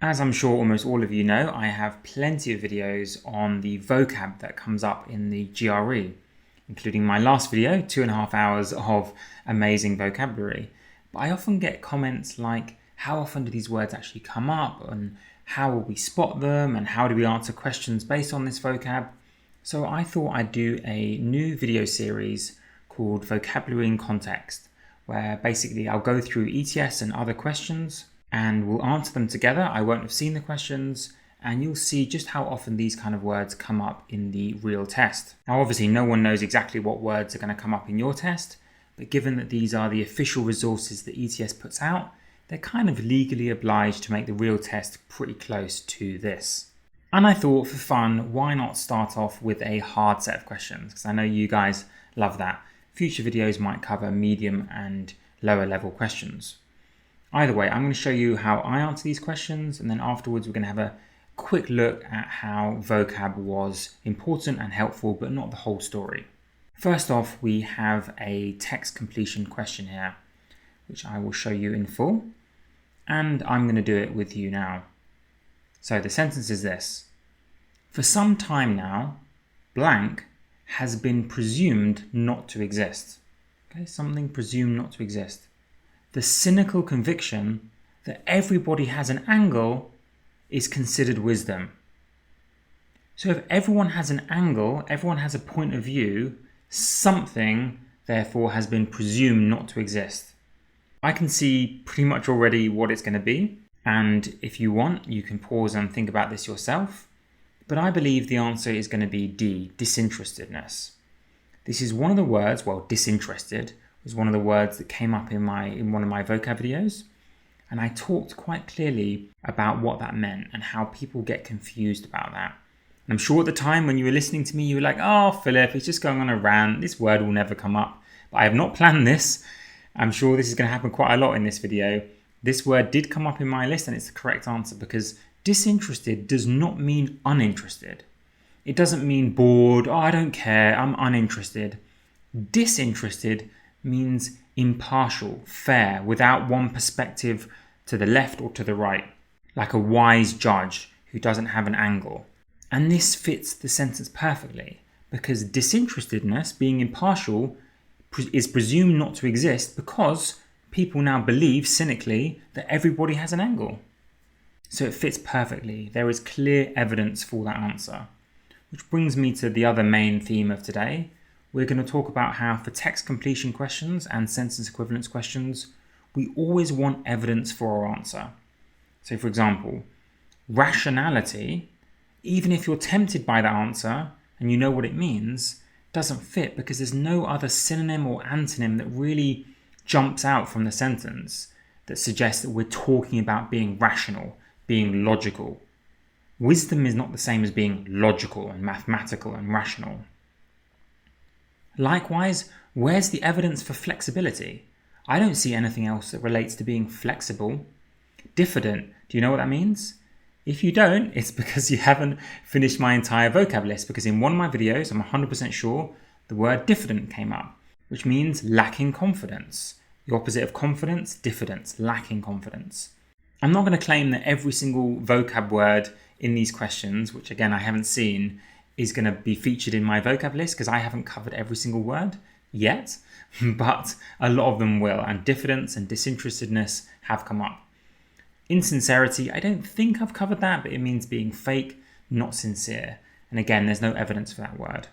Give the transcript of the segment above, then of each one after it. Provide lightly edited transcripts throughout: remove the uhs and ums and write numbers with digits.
As I'm sure almost all of you know, I have plenty of videos on the vocab that comes up in the GRE, including my last video, 2.5 hours of amazing vocabulary. But I often get comments like, how often do these words actually come up, and how will we spot them, and how do we answer questions based on this vocab? So I thought I'd do a new video series called Vocabulary in Context, where basically I'll go through ETS and other questions, and we'll answer them together. I won't have seen the questions, and you'll see just how often these kind of words come up in the real test. Now, obviously, no one knows exactly what words are going to come up in your test, but given that these are the official resources that ETS puts out, they're kind of legally obliged to make the real test pretty close to this. And I thought, for fun, why not start off with a hard set of questions? Because I know you guys love that. Future videos might cover medium and lower level questions. Either way, I'm going to show you how I answer these questions, and then afterwards we're going to have a quick look at how vocab was important and helpful, but not the whole story. First off, we have a text completion question here, which I will show you in full, and I'm going to do it with you now. So the sentence is this: for some time now, blank has been presumed not to exist. Okay, something presumed not to exist. The cynical conviction that everybody has an angle is considered wisdom. So if everyone has an angle, everyone has a point of view, something therefore has been presumed not to exist. I can see pretty much already what it's going to be, and if you want, you can pause and think about this yourself. But I believe the answer is going to be D, disinterestedness. This is one of the words, well, disinterested, was one of the words that came up in one of my vocab videos, and I talked quite clearly about what that meant and how people get confused about that. And I'm sure at the time when you were listening to me, you were like, oh, Philip, he's just going on a rant, this word will never come up. But I have not planned this. I'm sure this is going to happen quite a lot in this video. This word did come up in my list, and it's the correct answer, because disinterested does not mean uninterested. It doesn't mean bored, oh, I don't care, I'm uninterested. Disinterested means impartial, fair, without one perspective to the left or to the right, like a wise judge who doesn't have an angle. And this fits the sentence perfectly, because disinterestedness, being impartial, is presumed not to exist because people now believe cynically that everybody has an angle. So it fits perfectly. There is clear evidence for that answer. Which brings me to the other main theme of today. We're going to talk about how for text completion questions and sentence equivalence questions, we always want evidence for our answer. So for example, rationality, even if you're tempted by that answer and you know what it means, doesn't fit because there's no other synonym or antonym that really jumps out from the sentence that suggests that we're talking about being rational, being logical. Wisdom is not the same as being logical and mathematical and rational. Likewise, where's the evidence for flexibility? I don't see anything else that relates to being flexible. Diffident, do you know what that means? If you don't, it's because you haven't finished my entire vocab list, because in one of my videos, I'm 100% sure the word diffident came up, which means lacking confidence. The opposite of confidence, diffidence, lacking confidence. I'm not going to claim that every single vocab word in these questions, which again I haven't seen, is going to be featured in my vocab list because I haven't covered every single word yet, but a lot of them will, and diffidence and disinterestedness have come up. Insincerity, I don't think I've covered that, but it means being fake, not sincere. And again, there's no evidence for that word.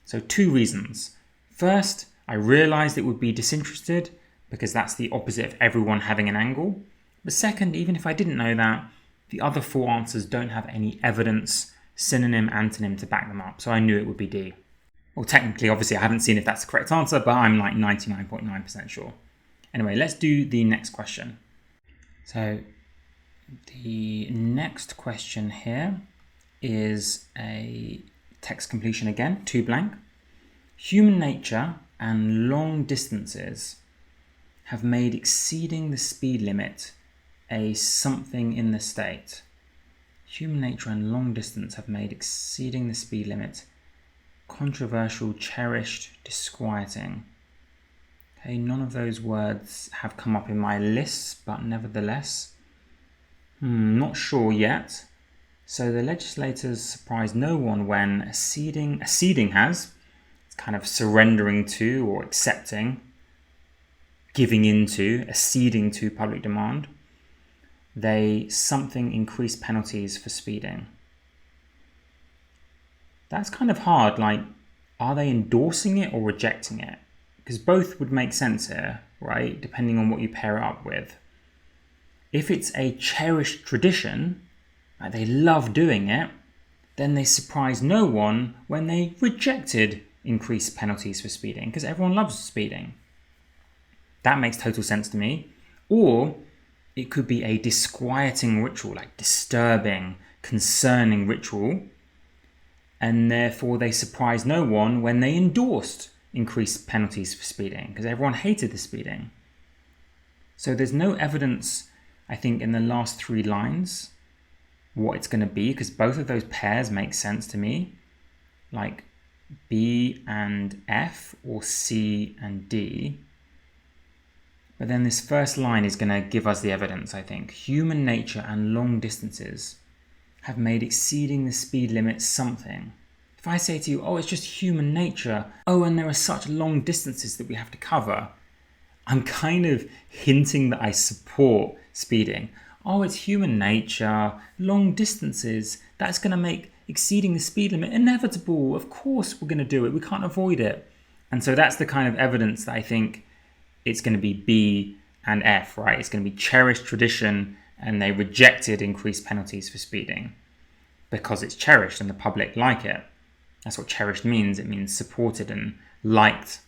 So 2 reasons. First, I realised it would be disinterested because that's the opposite of everyone having an angle. But second, even if I didn't know that, the other 4 answers don't have any evidence, synonym, antonym to back them up. So I knew it would be D. Well, technically, obviously, I haven't seen if that's the correct answer, but I'm like 99.9% sure. Anyway, let's do the next question. So the next question here is a text completion again, 2 blank. Human nature and long distances have made exceeding the speed limit a something in the state. Human nature and long distance have made exceeding the speed limit controversial, cherished, disquieting. Okay, none of those words have come up in my list, but nevertheless, Not sure yet. So the legislators surprised no one when acceding has, it's kind of surrendering to or accepting, giving into, acceding to public demand. They something increased penalties for speeding. That's kind of hard, like, are they endorsing it or rejecting it? Because both would make sense here, right? Depending on what you pair it up with. If it's a cherished tradition, like they love doing it, then they surprised no one when they rejected increased penalties for speeding, because everyone loves speeding. That makes total sense to me. Or it could be a disquieting ritual, like disturbing, concerning ritual, and therefore they surprised no one when they endorsed increased penalties for speeding, because everyone hated the speeding. So there's no evidence, I think, in the last 3 lines what it's going to be, because both of those pairs make sense to me, like B and F or C and D. But then this first line is going to give us the evidence, I think. Human nature and long distances have made exceeding the speed limit something. If I say to you, oh, it's just human nature, oh, and there are such long distances that we have to cover, I'm kind of hinting that I support speeding. Oh, it's human nature, long distances, that's going to make exceeding the speed limit inevitable. Of course we're going to do it, we can't avoid it. And so that's the kind of evidence that I think it's going to be B and F, right? It's going to be cherished tradition, and they rejected increased penalties for speeding because it's cherished and the public like it. That's what cherished means. It means supported and liked.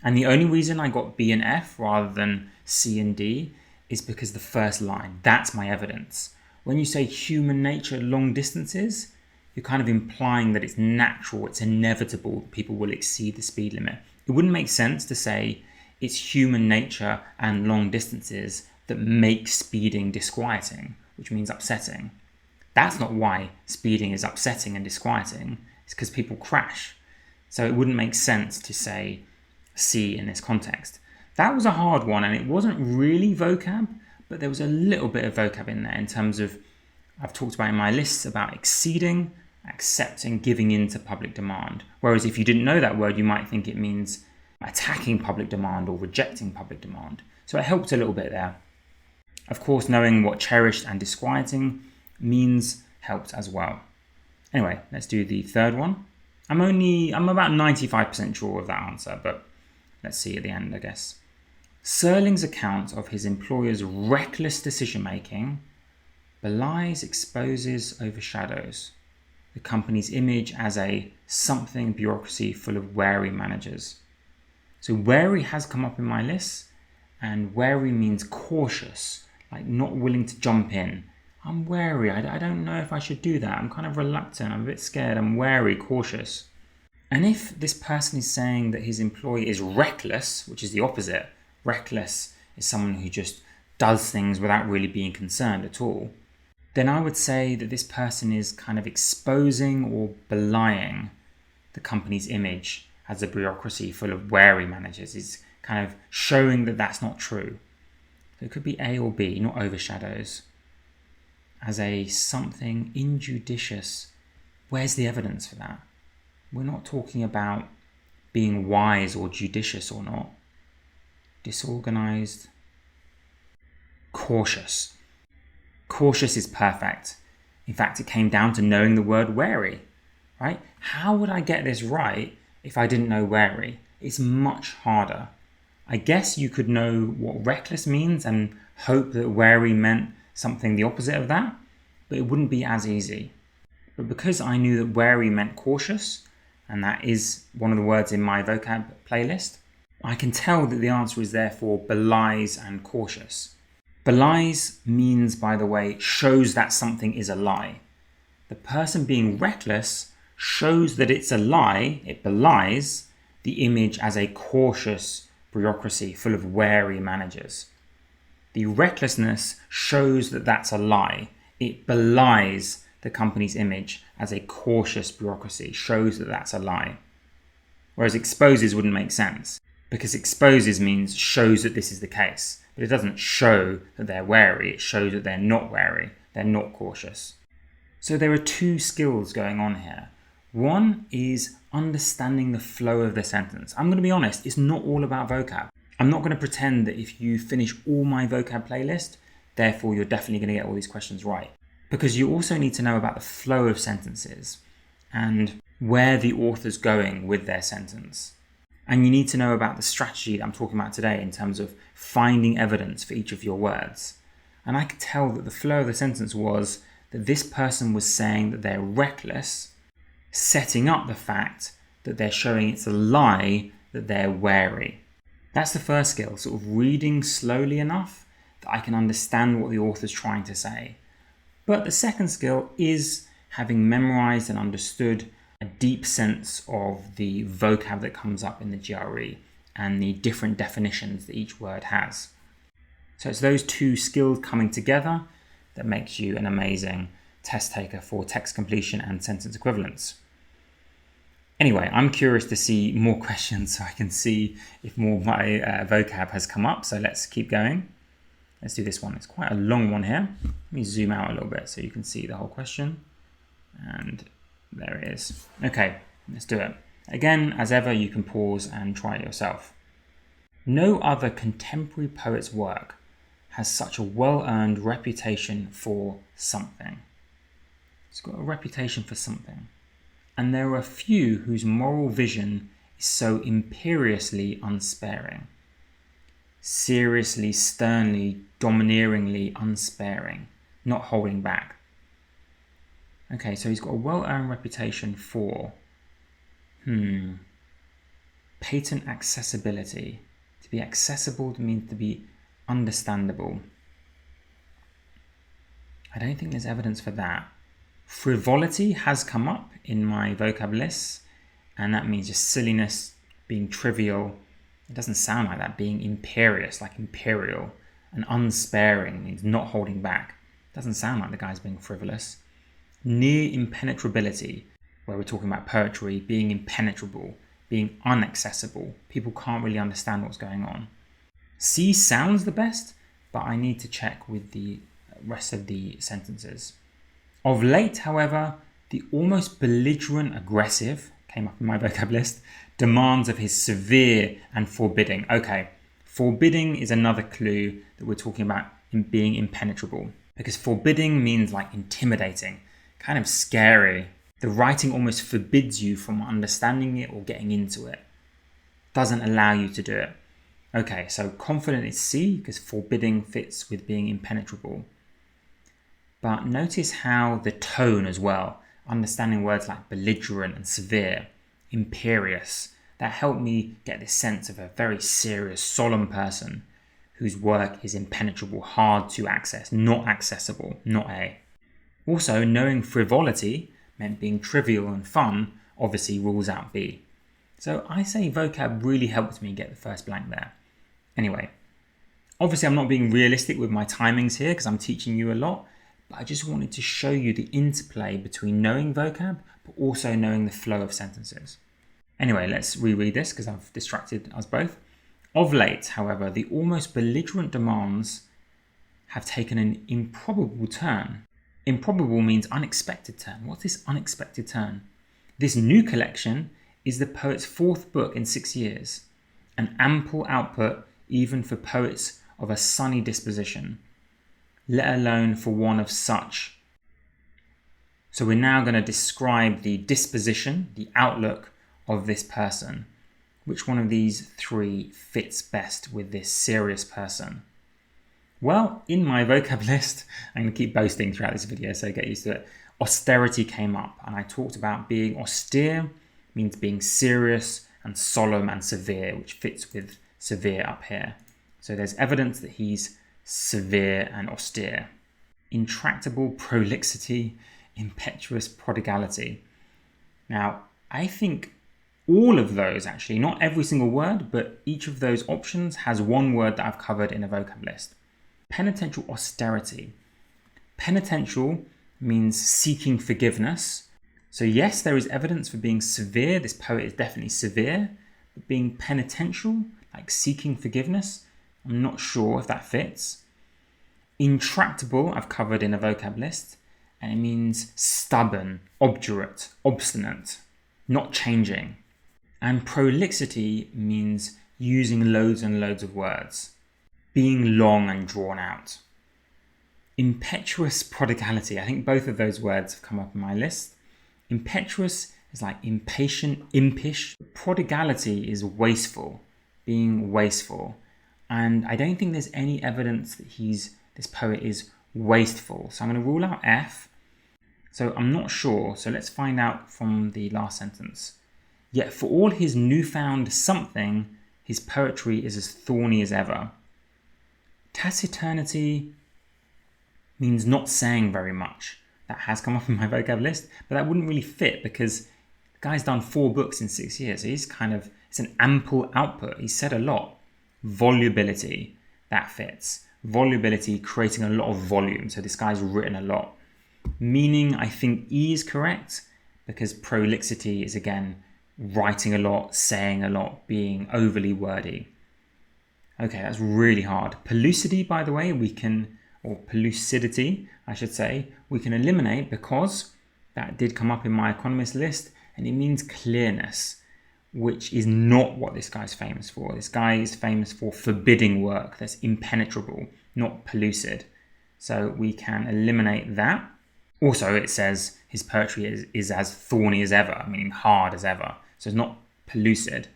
And the only reason I got B and F rather than C and D is because the first line, that's my evidence. When you say human nature, long distances, you're kind of implying that it's natural, it's inevitable that people will exceed the speed limit. It wouldn't make sense to say it's human nature and long distances that make speeding disquieting, which means upsetting. That's not why speeding is upsetting and disquieting. It's because people crash. So it wouldn't make sense to say C in this context. That was a hard one, and it wasn't really vocab, but there was a little bit of vocab in there in terms of, I've talked about in my lists about exceeding, accepting, giving in to public demand. Whereas if you didn't know that word, you might think it means attacking public demand or rejecting public demand. So it helped a little bit there. Of course, knowing what cherished and disquieting means helped as well. Anyway, let's do the third one. I'm about 95% sure of that answer, but let's see at the end, I guess. Serling's account of his employer's reckless decision-making belies, exposes, overshadows the company's image as a something bureaucracy full of wary managers. So wary has come up in my list, and wary means cautious, like not willing to jump in. I'm wary, I don't know if I should do that. I'm kind of reluctant, I'm a bit scared, I'm wary, cautious. And if this person is saying that his employee is reckless, which is the opposite, reckless is someone who just does things without really being concerned at all, then I would say that this person is kind of exposing or belying the company's image as a bureaucracy full of wary managers. Is kind of showing that that's not true. So it could be A or B, not overshadows. As a something injudicious. Where's the evidence for that? We're not talking about being wise or judicious or not. Disorganized. Cautious. Cautious is perfect. In fact, it came down to knowing the word wary, right? How would I get this right if I didn't know wary? It's much harder. I guess you could know what reckless means and hope that wary meant something the opposite of that, but it wouldn't be as easy. But because I knew that wary meant cautious, and that is one of the words in my vocab playlist, I can tell that the answer is therefore belies and cautious. Belies means, by the way, shows that something is a lie. The person being reckless shows that it's a lie, it belies the image as a cautious bureaucracy full of wary managers. The recklessness shows that that's a lie. It belies the company's image as a cautious bureaucracy, shows that that's a lie. Whereas exposes wouldn't make sense, because exposes means shows that this is the case, but it doesn't show that they're wary, it shows that they're not wary. they're not cautious. So there are two skills going on here. One is understanding the flow of the sentence. I'm going to be honest, it's not all about vocab. I'm not going to pretend that if you finish all my vocab playlist, therefore you're definitely going to get all these questions right. Because you also need to know about the flow of sentences and where the author's going with their sentence. And you need to know about the strategy that I'm talking about today in terms of finding evidence for each of your words. And I could tell that the flow of the sentence was that this person was saying that they're reckless, setting up the fact that they're showing it's a lie that they're wary. That's the first skill, sort of reading slowly enough that I can understand what the author's trying to say. But the second skill is having memorized and understood a deep sense of the vocab that comes up in the GRE and the different definitions that each word has. So it's those two skills coming together that makes you an amazing test taker for text completion and sentence equivalence. Anyway, I'm curious to see more questions so I can see if more of my vocab has come up. So let's keep going. Let's do this one. It's quite a long one here. Let me zoom out a little bit so you can see the whole question. And there it is. Okay, let's do it. Again, as ever, you can pause and try it yourself. No other contemporary poet's work has such a well-earned reputation for something. It's got a reputation for something. And there are a few whose moral vision is so imperiously unsparing. Seriously, sternly, domineeringly unsparing, not holding back. Okay, so he's got a well-earned reputation for patent accessibility. To be accessible means to be understandable. I don't think there's evidence for that. Frivolity has come up in my vocab lists, and that means just silliness, being trivial. It doesn't sound like that. Being imperious, like imperial, and unsparing means not holding back. It doesn't sound like the guy's being frivolous. Near impenetrability, where we're talking about poetry, being impenetrable, being unaccessible. People can't really understand what's going on. C sounds the best, but I need to check with the rest of the sentences. Of late, however, the almost belligerent aggressive, came up in my vocab list, demands of his severe and forbidding. Okay, forbidding is another clue that we're talking about in being impenetrable, because forbidding means like intimidating, kind of scary. The writing almost forbids you from understanding it or getting into it. Doesn't allow you to do it. Okay, so confident is C, because forbidding fits with being impenetrable. But notice how the tone as well, understanding words like belligerent and severe, imperious, that helped me get this sense of a very serious, solemn person whose work is impenetrable, hard to access, not accessible, not A. Also, knowing frivolity meant being trivial and fun obviously rules out B. So I say vocab really helped me get the first blank there. Anyway, obviously I'm not being realistic with my timings here because I'm teaching you a lot, but I just wanted to show you the interplay between knowing vocab but also knowing the flow of sentences. Anyway, let's reread this because I've distracted us both. Of late, however, the almost belligerent demands have taken an improbable turn. Improbable means unexpected turn. What's this unexpected turn? This new collection is the poet's fourth book in 6 years, an ample output even for poets of a sunny disposition, let alone for one of such. So we're now going to describe the disposition, the outlook of this person. Which one of these three fits best with this serious person? Well, in my vocab list, I'm going to keep boasting throughout this video, so get used to it. Austerity came up, and I talked about being austere means being serious and solemn and severe, which fits with severe up here. So there's evidence that he's severe and austere. Intractable prolixity, impetuous prodigality. Now, I think all of those actually, not every single word, but each of those options has one word that I've covered in a vocab list. Penitential austerity. Penitential means seeking forgiveness. So yes, there is evidence for being severe. This poet is definitely severe, but being penitential, like seeking forgiveness, I'm not sure if that fits. Intractable, I've covered in a vocab list, and it means stubborn, obdurate, obstinate, not changing. And prolixity means using loads and loads of words, being long and drawn out. Impetuous prodigality, I think both of those words have come up in my list. Impetuous is like impatient, impish. Prodigality is wasteful, being wasteful. And I don't think there's any evidence that this poet is wasteful. So I'm going to rule out F. So I'm not sure. So let's find out from the last sentence. Yet for all his newfound something, his poetry is as thorny as ever. Taciturnity means not saying very much. That has come up in my vocab list, but that wouldn't really fit because the guy's done 4 books in 6 years. So it's an ample output. He's said a lot. Volubility, that fits. Volubility, creating a lot of volume. So this guy's written a lot. Meaning, I think E is correct because prolixity is, again, writing a lot, saying a lot, being overly wordy. Okay, that's really hard. Pellucidity, by the way, or pellucidity, I should say, we can eliminate because that did come up in my economist list and it means clearness, which is not what this guy's famous for. This guy is famous for forbidding work that's impenetrable, not pellucid. So we can eliminate that. Also, it says his poetry is as thorny as ever, meaning hard as ever. So it's not pellucid.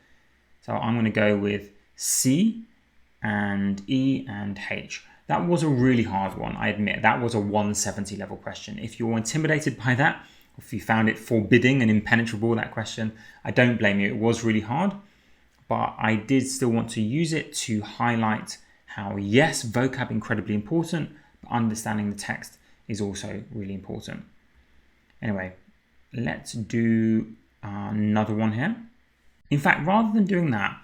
So I'm going to go with C and E and H. That was a really hard one, I admit. That was a 170 level question. If you're intimidated by that, if you found it forbidding and impenetrable, that question, I don't blame you. It was really hard, but I did still want to use it to highlight how, yes, vocab incredibly important, but understanding the text is also really important. Anyway, let's do another one here. In fact, rather than doing that,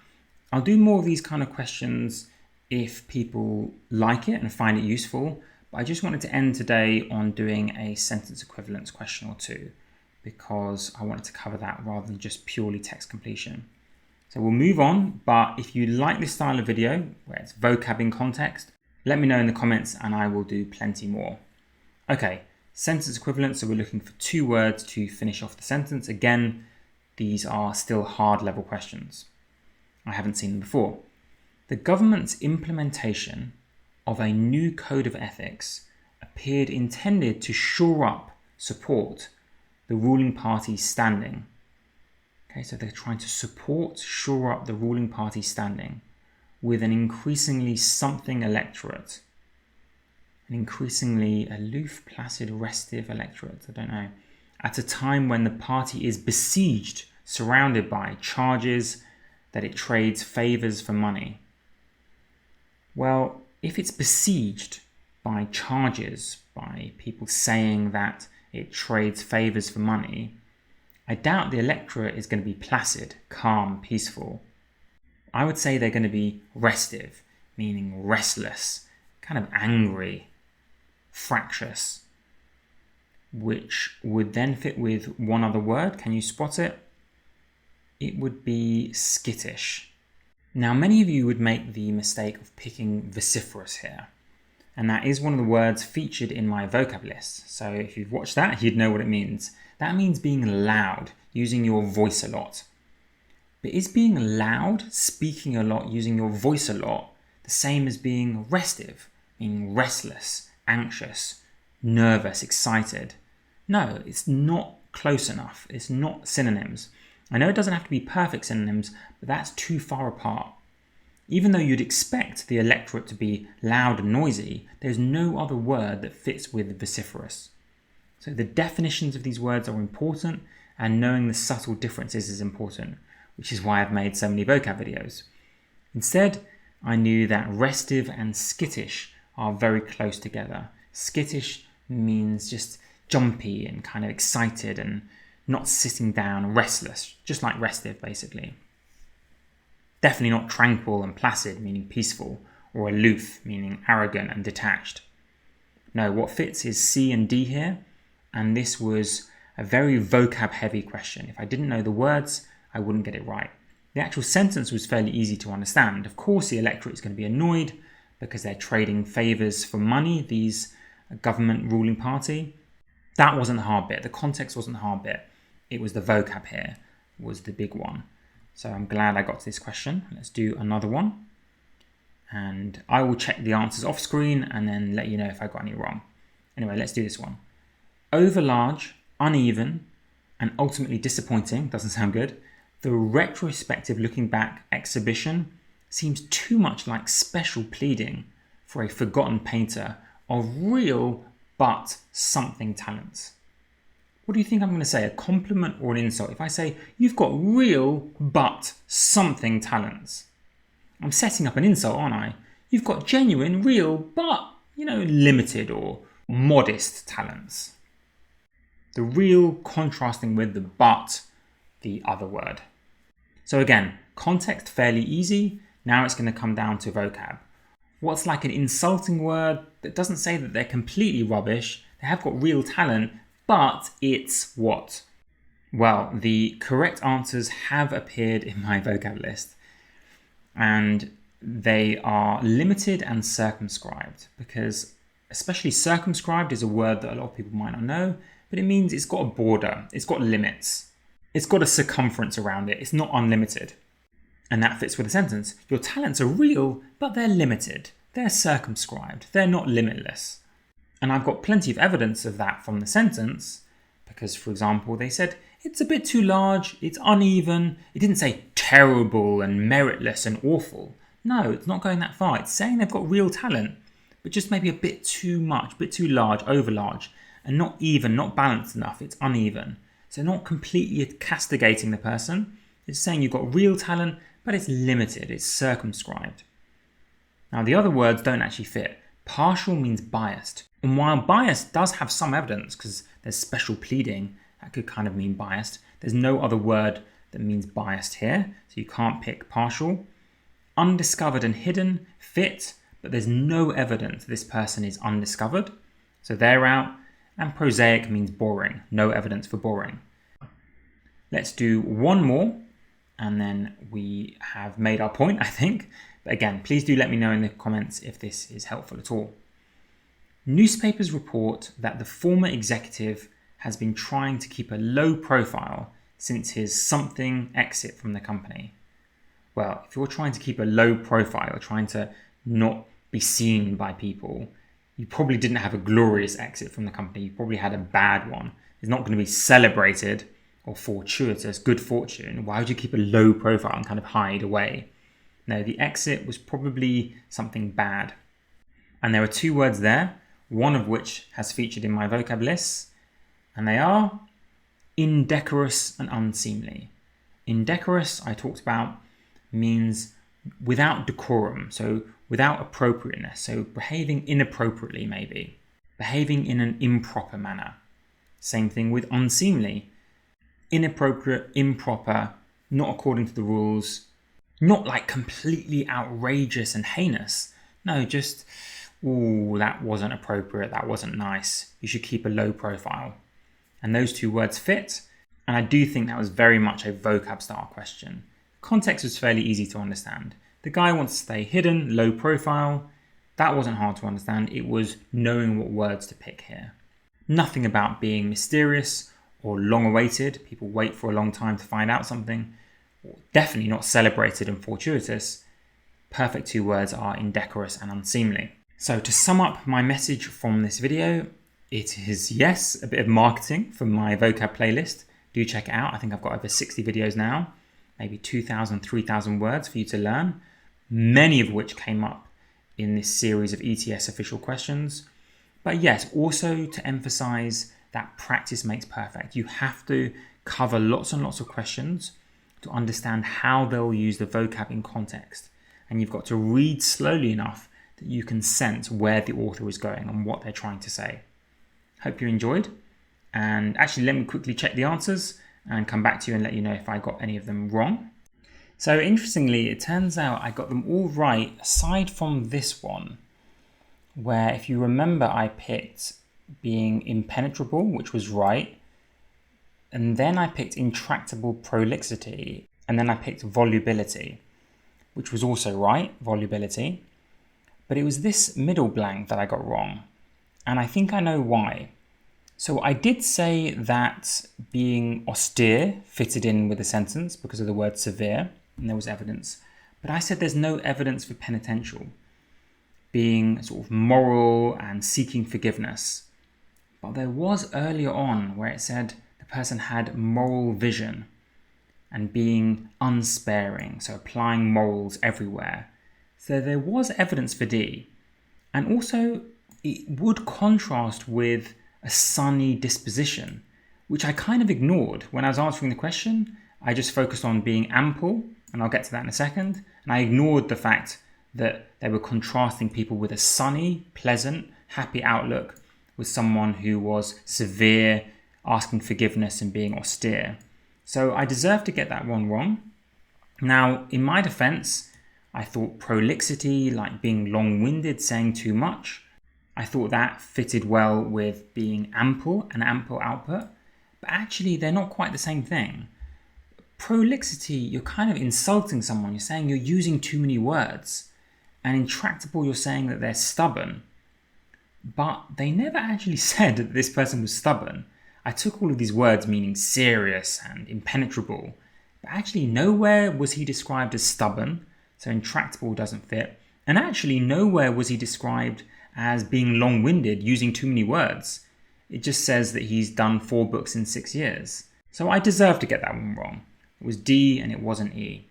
I'll do more of these kind of questions if people like it and find it useful. But I just wanted to end today on doing a sentence equivalence question or two because I wanted to cover that rather than just purely text completion. So we'll move on, but if you like this style of video where it's vocab in context, let me know in the comments and I will do plenty more. Okay, sentence equivalence, so we're looking for 2 words to finish off the sentence. Again, these are still hard level questions. I haven't seen them before. The government's implementation of a new code of ethics appeared intended to support the ruling party's standing. Okay, so they're trying to shore up the ruling party's standing with an increasingly something electorate. An increasingly aloof, placid, restive electorate, I don't know. At a time when the party is besieged, surrounded by charges that it trades favours for money. Well, if it's besieged by charges, by people saying that it trades favours for money, I doubt the electorate is going to be placid, calm, peaceful. I would say they're going to be restive, meaning restless, kind of angry, fractious, which would then fit with one other word. Can you spot it? It would be skittish. Now, many of you would make the mistake of picking vociferous here, and that is one of the words featured in my vocab list. So if you've watched that, you'd know what it means. That means being loud, using your voice a lot. But is being loud, speaking a lot, using your voice a lot, the same as being restive, meaning restless, anxious, nervous, excited? No, it's not close enough. It's not synonyms. I know it doesn't have to be perfect synonyms, but that's too far apart. Even though you'd expect the electorate to be loud and noisy, there's no other word that fits with vociferous. So the definitions of these words are important, and knowing the subtle differences is important, which is why I've made so many vocab videos. Instead, I knew that restive and skittish are very close together. Skittish means just jumpy and kind of excited and not sitting down, restless, just like restive basically. Definitely not tranquil and placid, meaning peaceful, or aloof, meaning arrogant and detached. No, what fits is C and D here, and this was a very vocab heavy question. If I didn't know the words, I wouldn't get it right. The actual sentence was fairly easy to understand. Of course, the electorate is going to be annoyed because they're trading favours for money, these government ruling party. That wasn't the hard bit. The context wasn't the hard bit. It was the vocab here was the big one. So I'm glad I got to this question. Let's do another one. And I will check the answers off screen and then let you know if I got any wrong. Anyway, let's do this one. Overlarge, uneven, and ultimately disappointing, doesn't sound good. The retrospective looking back exhibition seems too much like special pleading for a forgotten painter of real but something talents. What do you think I'm going to say? A compliment or an insult? If I say, you've got real but something talents, I'm setting up an insult, aren't I? You've got genuine, real, but, limited or modest talents. The real contrasting with the but, the other word. So again, context fairly easy. Now it's going to come down to vocab. What's like an insulting word that doesn't say that they're completely rubbish, they have got real talent, but it's what? Well, the correct answers have appeared in my vocab list. And they are limited and circumscribed, because especially circumscribed is a word that a lot of people might not know, but it means it's got a border, it's got limits, it's got a circumference around it, it's not unlimited. And that fits with the sentence. Your talents are real, but they're limited. They're circumscribed. They're not limitless. And I've got plenty of evidence of that from the sentence, because, for example, they said, it's a bit too large, it's uneven. It didn't say terrible and meritless and awful. No, it's not going that far. It's saying they've got real talent, but just maybe a bit too much, a bit too large, over large, and not even, not balanced enough. It's uneven. So not completely castigating the person. It's saying you've got real talent, but it's limited, it's circumscribed. Now the other words don't actually fit. Partial means biased. And while biased does have some evidence, because there's special pleading, that could kind of mean biased, there's no other word that means biased here, so you can't pick partial. Undiscovered and hidden fit, but there's no evidence this person is undiscovered, so they're out. And prosaic means boring, no evidence for boring. Let's do one more, and then we have made our point, I think. But again, please do let me know in the comments if this is helpful at all. Newspapers report that the former executive has been trying to keep a low profile since his something exit from the company. Well, if you're trying to keep a low profile, trying to not be seen by people, you probably didn't have a glorious exit from the company. You probably had a bad one. It's not going to be celebrated or fortuitous, good fortune. Why would you keep a low profile and kind of hide away? No, the exit was probably something bad. And there are two words there, one of which has featured in my vocab lists, and they are indecorous and unseemly. Indecorous, I talked about, means without decorum, so without appropriateness, so behaving inappropriately maybe, behaving in an improper manner. Same thing with unseemly. Inappropriate, improper, not according to the rules, not like completely outrageous and heinous. No, just, ooh, that wasn't appropriate, that wasn't nice. You should keep a low profile. And those two words fit, and I do think that was very much a vocab style question. Context was fairly easy to understand. The guy wants to stay hidden, low profile. That wasn't hard to understand. It was knowing what words to pick here. Nothing about being mysterious or long awaited. People wait for a long time to find out something. Definitely not celebrated and fortuitous. Perfect two words are indecorous and unseemly. So to sum up my message from this video, it is, yes, a bit of marketing from my vocab playlist. Do check it out. I think I've got over 60 videos now, maybe 2,000, 3,000 words for you to learn, many of which came up in this series of ETS official questions. But yes, also to emphasize that practice makes perfect. You have to cover lots and lots of questions to understand how they'll use the vocab in context. And you've got to read slowly enough that you can sense where the author is going and what they're trying to say. Hope you enjoyed. And actually, let me quickly check the answers and come back to you and let you know if I got any of them wrong. So interestingly, it turns out I got them all right, aside from this one, where if you remember, I picked being impenetrable, which was right. And then I picked intractable prolixity. And then I picked volubility, which was also right, volubility. But it was this middle blank that I got wrong. And I think I know why. So I did say that being austere fitted in with the sentence because of the word severe, and there was evidence. But I said there's no evidence for penitential, being sort of moral and seeking forgiveness. But there was earlier on where it said the person had moral vision and being unsparing, so applying morals everywhere. So there was evidence for D. And also it would contrast with a sunny disposition, which I kind of ignored when I was answering the question. I just focused on being ample, and I'll get to that in a second. And I ignored the fact that they were contrasting people with a sunny, pleasant, happy outlook with someone who was severe, asking forgiveness and being austere. So I deserve to get that one wrong. Now, in my defense, I thought prolixity, like being long-winded, saying too much, I thought that fitted well with being ample and ample output, but actually they're not quite the same thing. Prolixity, you're kind of insulting someone. You're saying you're using too many words. And intractable, you're saying that they're stubborn. But they never actually said that this person was stubborn. I took all of these words meaning serious and impenetrable, but actually nowhere was he described as stubborn, so intractable doesn't fit. And actually nowhere was he described as being long-winded, using too many words. It just says that he's done 4 books in 6 years. So I deserve to get that one wrong. It was D and it wasn't E.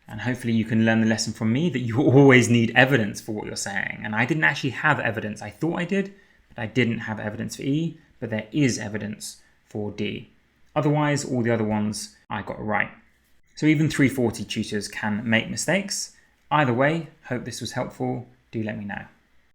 And hopefully you can learn the lesson from me that you always need evidence for what you're saying. And I didn't actually have evidence. I thought I did, but I didn't have evidence for E, but there is evidence for D. Otherwise, all the other ones I got right. So even 340 tutors can make mistakes. Either way, hope this was helpful. Do let me know.